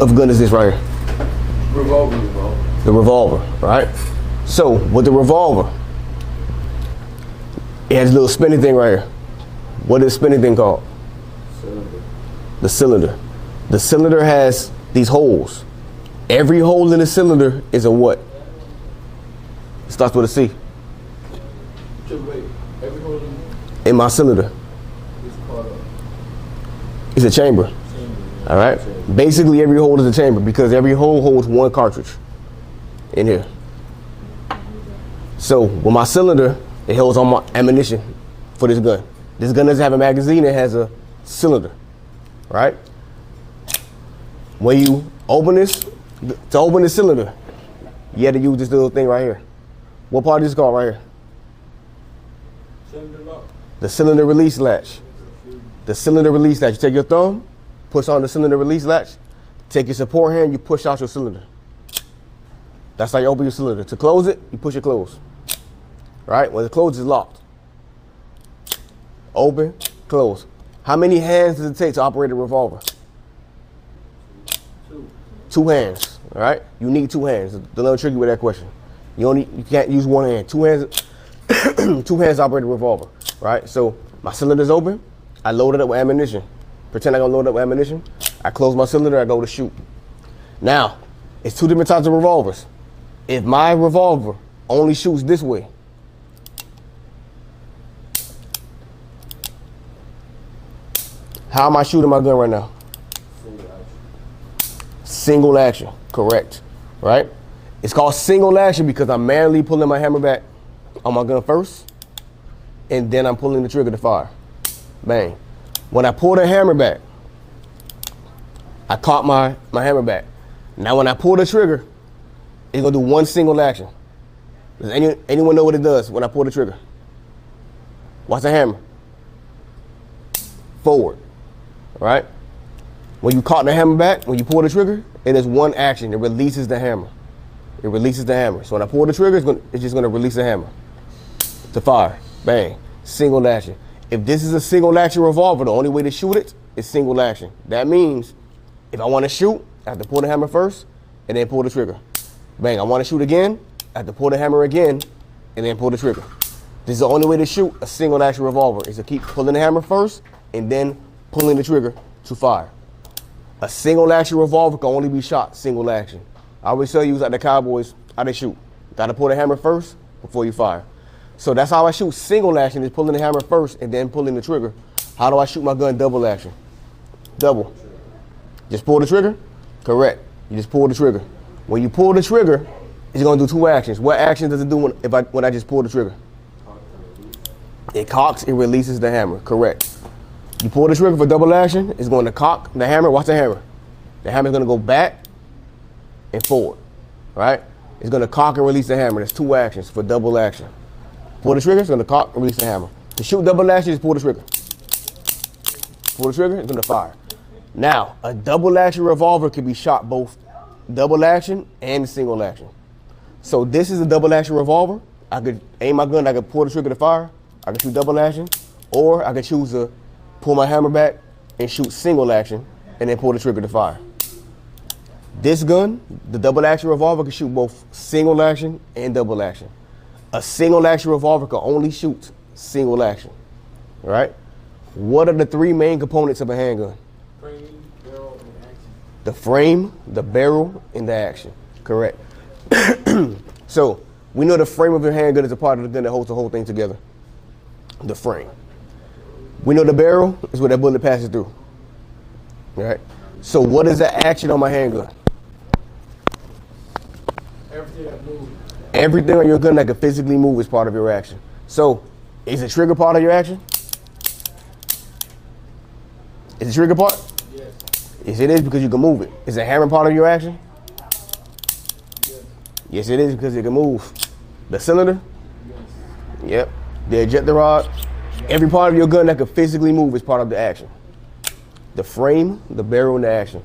of gun is this right here? Revolver. The revolver, right? So with the revolver, it has a little spinning thing right here. What is the spinning thing called? Cylinder. The cylinder. The cylinder has these holes. Every hole in the cylinder is a what? It starts with a C. Wait, every hole In my cylinder. is called a It's a chamber. chamber. All right. Basically, every hole is a chamber because every hole holds one cartridge in here. So with my cylinder, it holds all my ammunition for this gun. This gun doesn't have a magazine; it has a cylinder, right? When you open this, to open the cylinder, you had to use this little thing right here. What part is this called right here? Cylinder lock. The cylinder release latch. The cylinder release latch. You take your thumb, push on the cylinder release latch, take your support hand, you push out your cylinder. That's how you open your cylinder. To close it, you push it close. Right? When it closes, it's locked. Open, close. How many hands does it take to operate a revolver? Two hands. All right? You need two hands. The little tricky with that question. You can't use one hand. Two hands. Two hands operate a revolver. Right? So my cylinder's open. I load it up with ammunition. Pretend I'm gonna load it up with ammunition. I close my cylinder. I go to shoot. Now, it's two different types of revolvers. If my revolver only shoots this way, how am I shooting my gun right now? Single action, correct, right? It's called single action because I'm manually pulling my hammer back on my gun first, and then I'm pulling the trigger to fire. Bang. When I pull the hammer back, I caught my hammer back. Now when I pull the trigger, it's gonna do one single action. Does anyone know what it does when I pull the trigger? Watch the hammer. Forward, right? When you caught the hammer back, when you pull the trigger, it is one action. It releases the hammer. It releases the hammer. So when I pull the trigger, it's just gonna release the hammer to fire. Bang. Single action. If this is a single action revolver, the only way to shoot it is single action. That means if I want to shoot, I have to pull the hammer first and then pull the trigger. Bang. I want to shoot again, I have to pull the hammer again and then pull the trigger. This is the only way to shoot a single action revolver, is to keep pulling the hammer first and then pulling the trigger to fire. A single action revolver can only be shot single action. I always tell you, like the Cowboys, how they shoot. Gotta pull the hammer first before you fire. So that's how I shoot single action, is pulling the hammer first and then pulling the trigger. How do I shoot my gun double action? Double. Just pull the trigger? Correct. You just pull the trigger. When you pull the trigger, it's gonna do two actions. What action does it do when I just pull the trigger? It cocks, it releases the hammer, correct. You pull the trigger for double action, it's going to cock the hammer. Watch the hammer. The hammer's gonna go back and forward, right? It's gonna cock and release the hammer. There's two actions for double action. Pull the trigger, it's gonna cock and release the hammer. To shoot double action, just pull the trigger. Pull the trigger, it's gonna fire. Now, a double action revolver can be shot both double action and single action. So this is a double action revolver. I could aim my gun, I could pull the trigger to fire. I could shoot double action, or I could choose to pull my hammer back and shoot single action and then pull the trigger to fire. This gun, the double action revolver, can shoot both single action and double action. A single action revolver can only shoot single action, all right? What are the three main components of a handgun? Frame, barrel, and action. The frame, the barrel, and the action, correct. So we know the frame of your handgun is a part of the gun that holds the whole thing together. The frame. We know the barrel is where that bullet passes through, all right? So what is the action on my handgun? Everything that moves. Everything on your gun that can physically move is part of your action. So, is the trigger part of your action? Is the trigger part? Yes. Yes, it is, because you can move it. Is the hammer part of your action? Yes. Yes, it is, because it can move. The cylinder? Yes. Yep. The ejector rod? Every part of your gun that can physically move is part of the action. The frame, the barrel, and the action.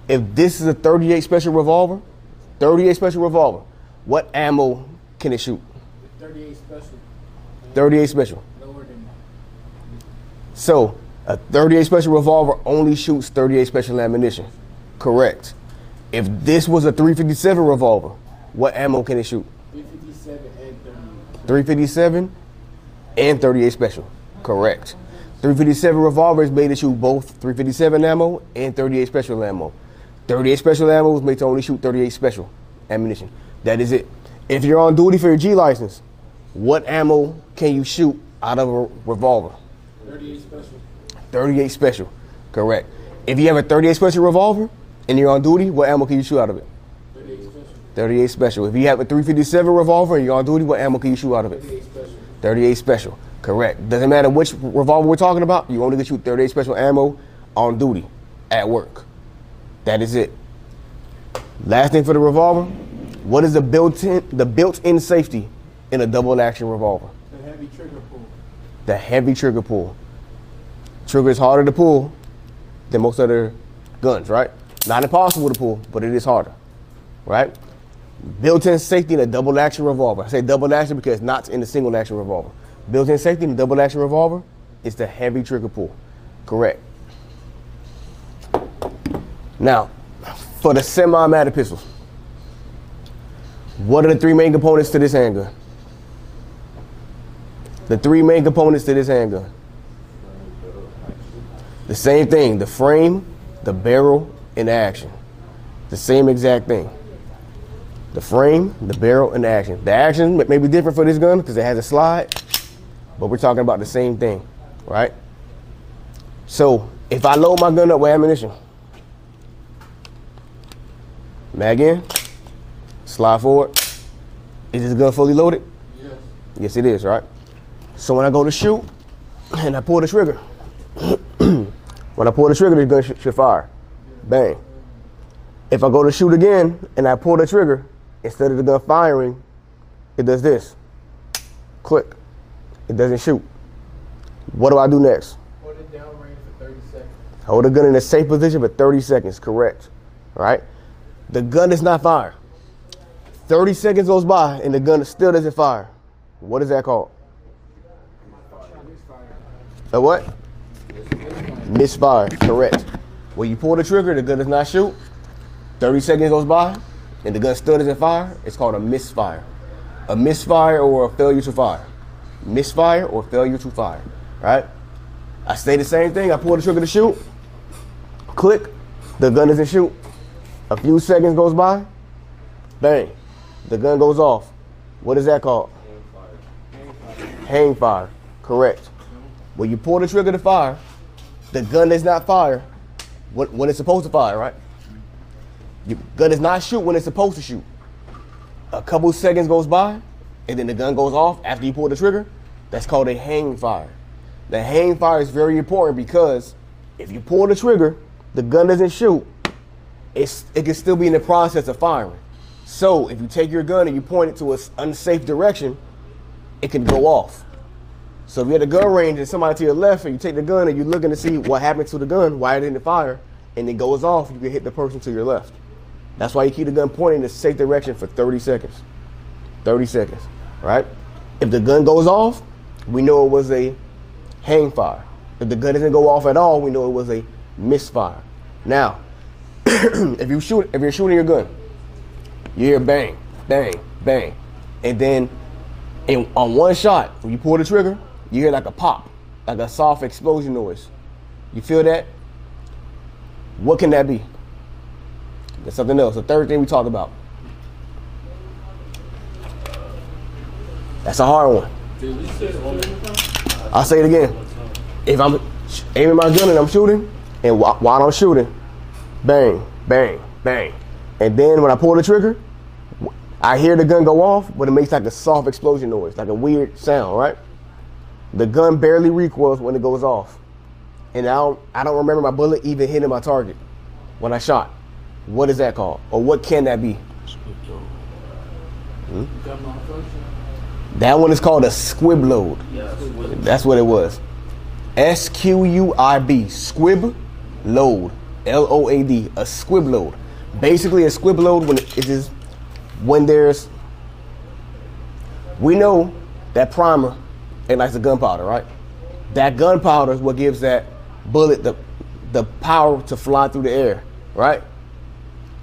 If this is a 38 special revolver, what ammo can it shoot? 38 special. 38 special. Lower than that. So a 38 special revolver only shoots 38 special ammunition. Correct. If this was a 357 revolver, what ammo can it shoot? 357 and 38. 357 and 38 special. Correct. 357 revolver is made to shoot both 357 ammo and 38 special ammo. 38 special ammo is made to only shoot 38 special ammunition. That is it. If you're on duty for your G license, what ammo can you shoot out of a revolver? 38 special. 38 special. Correct. If you have a 38 special revolver and you're on duty, what ammo can you shoot out of it? 38 special. 38 special. If you have a 357 revolver and you're on duty, what ammo can you shoot out of it? 38 special. 38 special. Correct. Doesn't matter which revolver we're talking about, you only can shoot 38 special ammo on duty at work. That is it. Last thing for the revolver, what is the built-in safety in a double action revolver? The heavy trigger pull. The heavy trigger pull. Trigger is harder to pull than most other guns, right? Not impossible to pull, but it is harder, right? Built-in safety in a double action revolver. I say double action because it's not in the single action revolver. Built-in safety in a double action revolver is the heavy trigger pull. Correct. Now, for the semi-automatic pistols, what are the three main components to this handgun? The three main components to this handgun. The same thing, the frame, the barrel, and the action. The same exact thing. The frame, the barrel, and the action. The action may be different for this gun because it has a slide, but we're talking about the same thing, right? So if I load my gun up with ammunition, mag in, slide forward. Is this gun fully loaded? Yes. Yes, it is, right? So when I go to shoot and I pull the trigger, when I pull the trigger, this gun should fire. Bang. If I go to shoot again and I pull the trigger, instead of the gun firing, it does this. Click. It doesn't shoot. What do I do next? Hold it down range for 30 seconds. Hold the gun in a safe position for 30 seconds. Correct. All right? The gun does not fire. 30 seconds goes by and the gun still doesn't fire. What is that called? A what? Misfire. Correct. When you pull the trigger, the gun does not shoot. 30 seconds goes by and the gun still doesn't fire. It's called a misfire. A misfire or a failure to fire. Misfire or failure to fire. Right? I say the same thing. I pull the trigger to shoot. Click. The gun doesn't shoot. A few seconds goes by. Bang. The gun goes off. What is that called? Hang fire. Correct. When you pull the trigger to fire, the gun does not fire when it's supposed to fire, right? Your gun does not shoot when it's supposed to shoot. A couple seconds goes by, and then the gun goes off after you pull the trigger. That's called a hang fire. The hang fire is very important because if you pull the trigger, the gun doesn't shoot, it can still be in the process of firing. So if you take your gun and you point it to an unsafe direction, it can go off. So if you're at a gun range and somebody to your left and you take the gun and you're looking to see what happened to the gun, why it didn't fire, and it goes off, you can hit the person to your left. That's why you keep the gun pointing in a safe direction for 30 seconds. 30 seconds, right? If the gun goes off, we know it was a hang fire. If the gun doesn't go off at all, we know it was a misfire. Now, if you're shooting your gun, you hear bang, bang, bang. And then on one shot, when you pull the trigger, you hear like a pop, like a soft explosion noise. You feel that? What can that be? That's something else. The third thing we talked about. That's a hard one. I'll say it again. If I'm aiming my gun and I'm shooting, and while I'm shooting, bang, bang, bang. And then when I pull the trigger, I hear the gun go off, but it makes like a soft explosion noise, like a weird sound, right? The gun barely recoils when it goes off. And I don't remember my bullet even hitting my target when I shot. What is that called? Or what can that be? That one is called a squib load. That's what it was. SQUIB, squib load, LOAD, a squib load. Basically, a squib load we know that primer ignites the gunpowder, right? That gunpowder is what gives that bullet the power to fly through the air, right?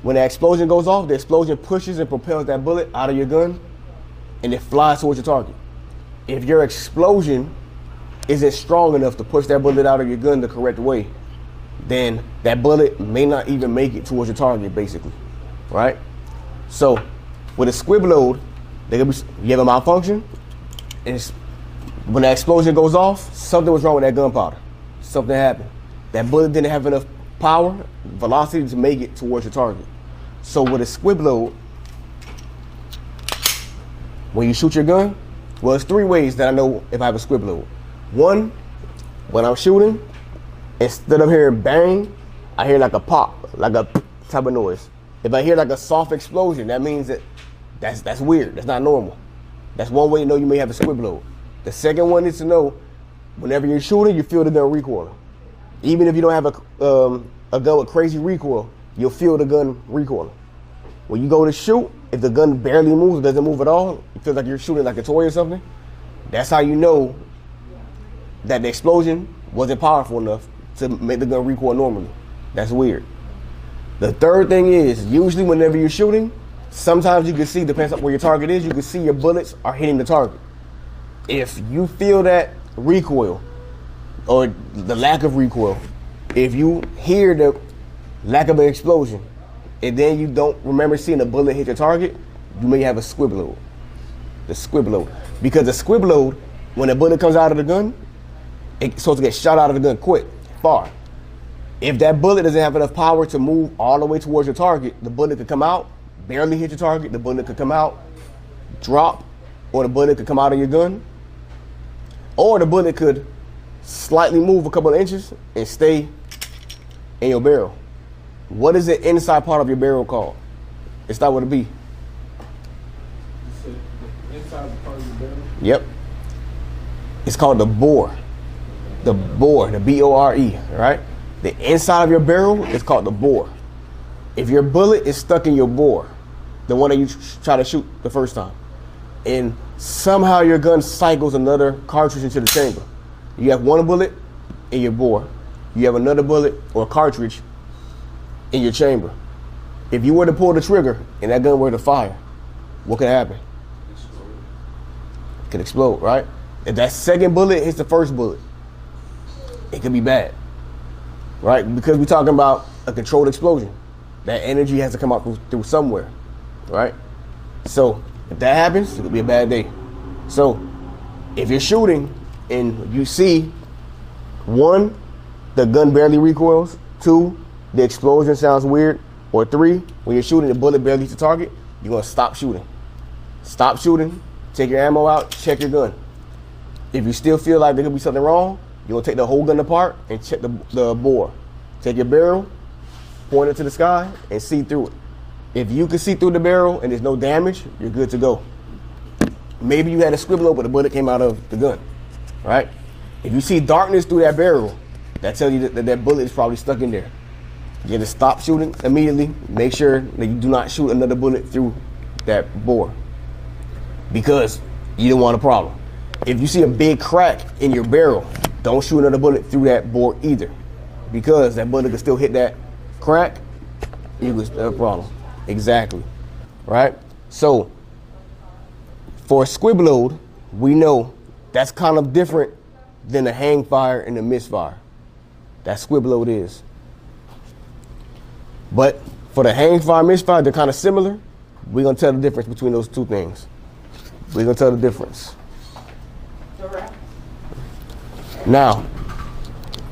When that explosion goes off, the explosion pushes and propels that bullet out of your gun and it flies towards your target. If your explosion isn't strong enough to push that bullet out of your gun the correct way, then that bullet may not even make it towards your target, basically, right? So with a squib load, you have a malfunction, and when that explosion goes off, something was wrong with that gunpowder. Something happened. That bullet didn't have enough power, velocity to make it towards your target. So with a squib load, when you shoot your gun, well, there's 3 ways that I know if I have a squib load. One, when I'm shooting, instead of hearing bang, I hear like a pop, like a type of noise. If I hear like a soft explosion, that means that's weird. That's not normal. That's one way to know you may have a squib load. The second one is to know whenever you're shooting, you feel the gun recoiling. Even if you don't have a gun with crazy recoil, you'll feel the gun recoiling. When you go to shoot, if the gun barely moves, doesn't move at all, it feels like you're shooting like a toy or something. That's how you know that the explosion wasn't powerful enough to make the gun recoil normally. That's weird. The third thing is, usually whenever you're shooting, sometimes you can see, depends on where your target is, you can see your bullets are hitting the target. If you feel that recoil or the lack of recoil, if you hear the lack of an explosion and then you don't remember seeing a bullet hit your target, you may have a squib load. The squib load. Because the squib load, when a bullet comes out of the gun, it's supposed to get shot out of the gun quick, far. If that bullet doesn't have enough power to move all the way towards your target, the bullet could come out, barely hit your target, the bullet could come out, drop, or the bullet could come out of your gun, or the bullet could slightly move a couple of inches and stay in your barrel. What is the inside part of your barrel called? It starts with a B. You said the inside part of the barrel? Yep. It's called the bore. The bore, the B-O-R-E, right? The inside of your barrel is called the bore. If your bullet is stuck in your bore, the one that you try to shoot the first time, and somehow your gun cycles another cartridge into the chamber, you have one bullet in your bore, you have another bullet or cartridge in your chamber. If you were to pull the trigger and that gun were to fire, what could happen? It could explode, right? If that second bullet hits the first bullet, it could be bad, right? Because we're talking about a controlled explosion. That energy has to come out through somewhere, right? So if that happens, it could be a bad day. So if you're shooting and you see, 1, the gun barely recoils, 2, the explosion sounds weird, or 3, when you're shooting, the bullet barely hits the target, you're gonna stop shooting. Stop shooting, take your ammo out, check your gun. If you still feel like there could be something wrong, you're gonna take the whole gun apart and check the bore. Take your barrel, point it to the sky, and see through it. If you can see through the barrel and there's no damage, you're good to go. Maybe you had a squib load, but the bullet came out of the gun, right? If you see darkness through that barrel, that tells you that bullet is probably stuck in there. You have to stop shooting immediately. Make sure that you do not shoot another bullet through that bore, because you don't want a problem. If you see a big crack in your barrel, don't shoot another bullet through that bore either, because that bullet could still hit that crack. You could have a problem. Exactly, right? So for a squib load, we know that's kind of different than the hang fire and the misfire. That squib load is. But for the hang fire, misfire, they're kind of similar. We're gonna tell the difference between those two things. We're gonna tell the difference. Now,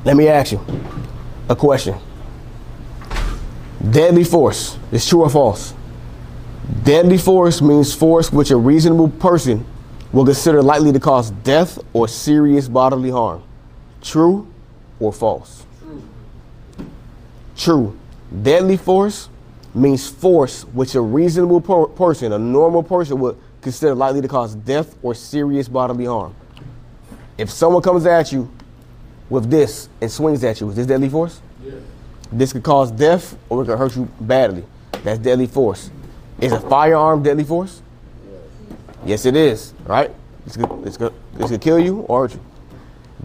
let me ask you a question. Deadly force is true or false? Deadly force means force which a reasonable person will consider likely to cause death or serious bodily harm. True or false? True. True. Deadly force means force which a reasonable person, a normal person, would consider likely to cause death or serious bodily harm. If someone comes at you with this and swings at you, is this deadly force? Yeah. This could cause death or it could hurt you badly. That's deadly force. Is a firearm deadly force? Yes, it is, right? This could kill you or hurt you.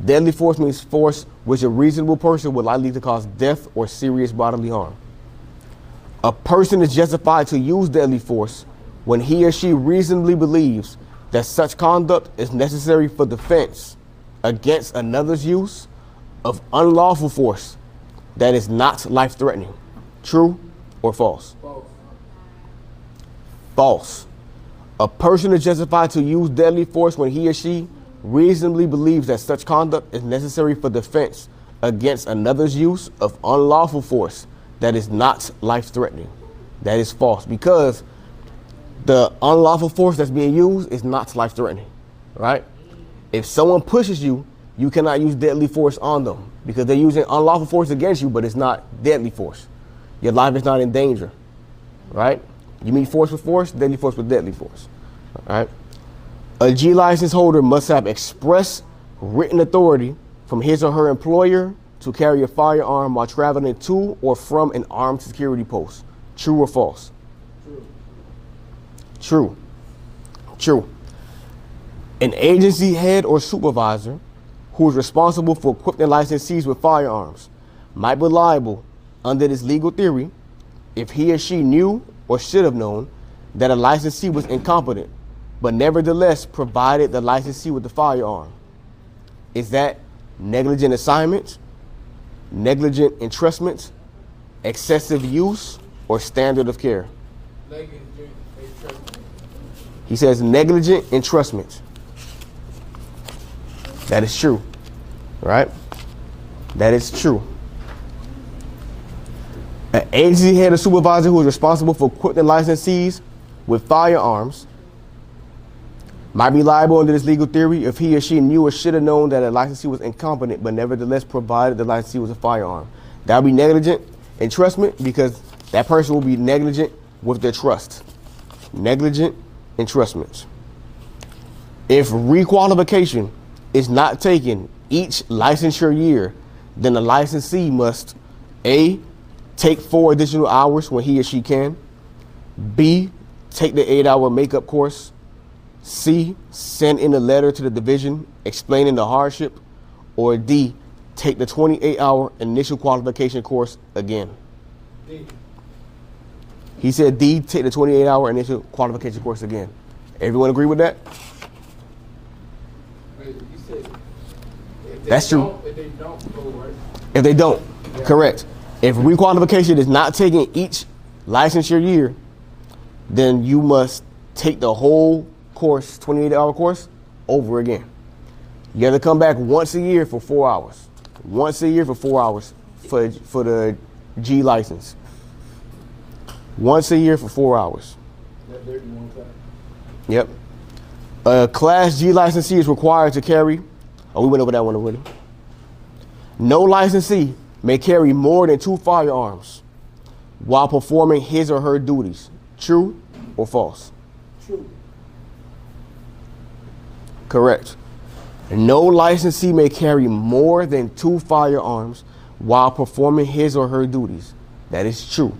Deadly force means force which a reasonable person would likely to cause death or serious bodily harm. A person is justified to use deadly force when he or she reasonably believes that such conduct is necessary for defense against another's use of unlawful force that is not life-threatening. True or false? False. False. A person is justified to use deadly force when he or she reasonably believes that such conduct is necessary for defense against another's use of unlawful force that is not life-threatening. That is false, because the unlawful force that's being used is not life-threatening, right? If someone pushes you, you cannot use deadly force on them because they're using unlawful force against you, but it's not deadly force. Your life is not in danger, right? You meet force with force, deadly force with deadly force, all right? A G license holder must have express written authority from his or her employer to carry a firearm while traveling to or from an armed security post. True or false? True. True. True. An agency head or supervisor who is responsible for equipping licensees with firearms might be liable under this legal theory if he or she knew or should have known that a licensee was incompetent, but nevertheless provided the licensee with the firearm. Is that negligent assignment, negligent entrustment, excessive use, or standard of care? Negligent entrustment. He says negligent entrustment. That is true, right? That is true. An agency head or supervisor who is responsible for equipping licensees with firearms might be liable under this legal theory if he or she knew or should have known that a licensee was incompetent, but nevertheless provided the licensee with a firearm. That would be negligent entrustment, because that person will be negligent with their trust. Negligent entrustment. If requalification is not taken each licensure year, then the licensee must A, take 4 additional hours when he or she can, B, take the 8-hour makeup course, C, send in a letter to the division explaining the hardship, or D, take the 28-hour initial qualification course again. D. He said D, take the 28-hour initial qualification course again. Everyone agree with that? Wait, you said if they That's true. don't, if they don't go right. If they don't, correct. If requalification is not taken each licensure year, then you must take the whole course, 28-hour course, over again. You have to come back once a year for 4 hours. Once a year for 4 hours for the G license. Once a year for 4 hours. That 31 time. Yep. A Class G licensee is required to carry, we went over that one already. No licensee may carry more than 2 firearms while performing his or her duties. True or false? True. Correct. No licensee may carry more than 2 firearms while performing his or her duties. That is true.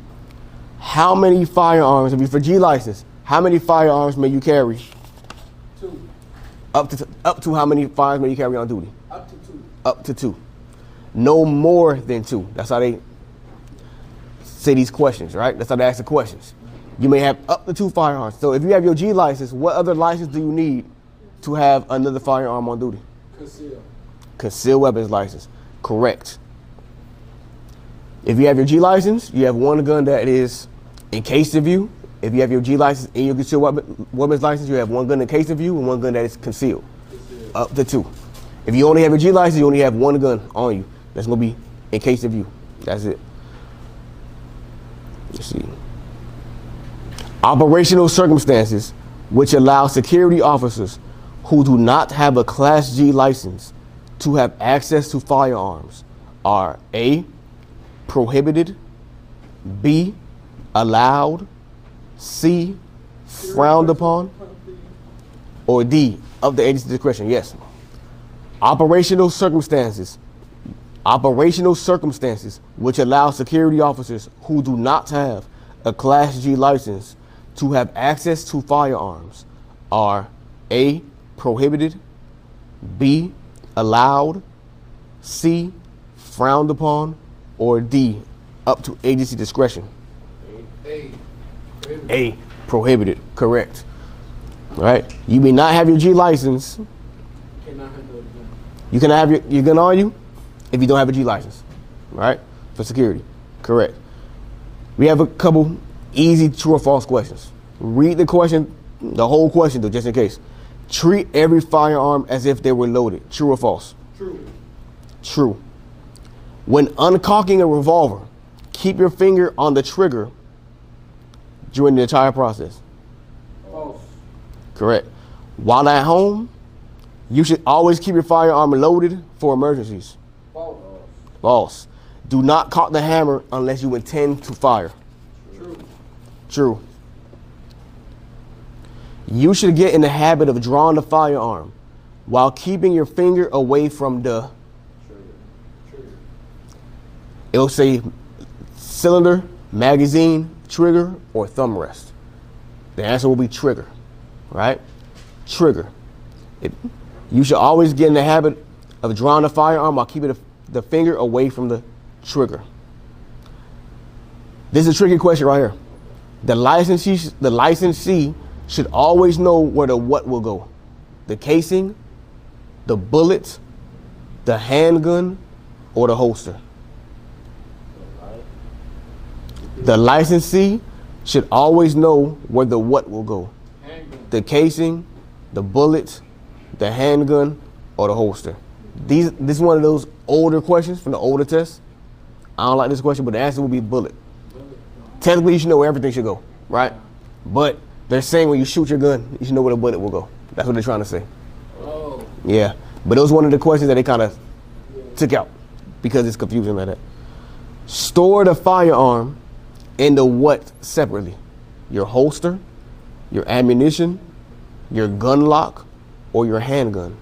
How many firearms, if you're for G license, how many firearms may you carry? 2. Up to how many firearms may you carry on duty? Up to 2. Up to 2. No more than 2. That's how they say these questions, right? That's how they ask the questions. You may have up to 2 firearms. So if you have your G license, what other license do you need to have another firearm on duty? Conceal. Concealed weapons license. Correct. If you have your G license, you have one gun that is in case of you. If you have your G license and your concealed weapons license, you have one gun in case of you and one gun that is concealed. Up to 2. If you only have your G license, you only have one gun on you. That's going to be in case of you. That's it. Let's see. Operational circumstances which allow security officers who do not have a Class G license to have access to firearms are A, prohibited, B, allowed, C, frowned upon, or D, of the agency's discretion. Yes. Operational circumstances which allow security officers who do not have a Class G license to have access to firearms are A, prohibited, B, allowed, C, frowned upon, or D, up to agency discretion. A, prohibited. Correct. All right. You may not have your G license. Cannot handle a gun. You cannot have your gun on you if you don't have a G license. All right. For security. Correct. We have a couple easy true or false questions. Read the question, the whole question though, just in case. Treat every firearm as if they were loaded. True or false? True. True. When uncocking a revolver, keep your finger on the trigger during the entire process. False. Correct. While at home, you should always keep your firearm loaded for emergencies. False. False. Do not cock the hammer unless you intend to fire. True. True. You should get in the habit of drawing the firearm while keeping your finger away from the, Trigger. it'll say cylinder, magazine, trigger, or thumb rest. The answer will be trigger, right? Trigger. You should always get in the habit of drawing the firearm while keeping the finger away from the trigger. This is a tricky question right here. The licensee should always know where the what will go. The casing, the bullet, the handgun, or the holster. The licensee should always know where the what will go. Handgun. The casing, the bullet, the handgun, or the holster. This is one of those older questions from the older tests. I don't like this question, but the answer will be bullet. Technically, you should know where everything should go, right? But they're saying when you shoot your gun, you should know where the bullet will go. That's what they're trying to say. Oh. Yeah, but it was one of the questions that they kind of took out because it's confusing like that. Store the firearm in the what separately? Your holster, your ammunition, your gun lock, or your handgun?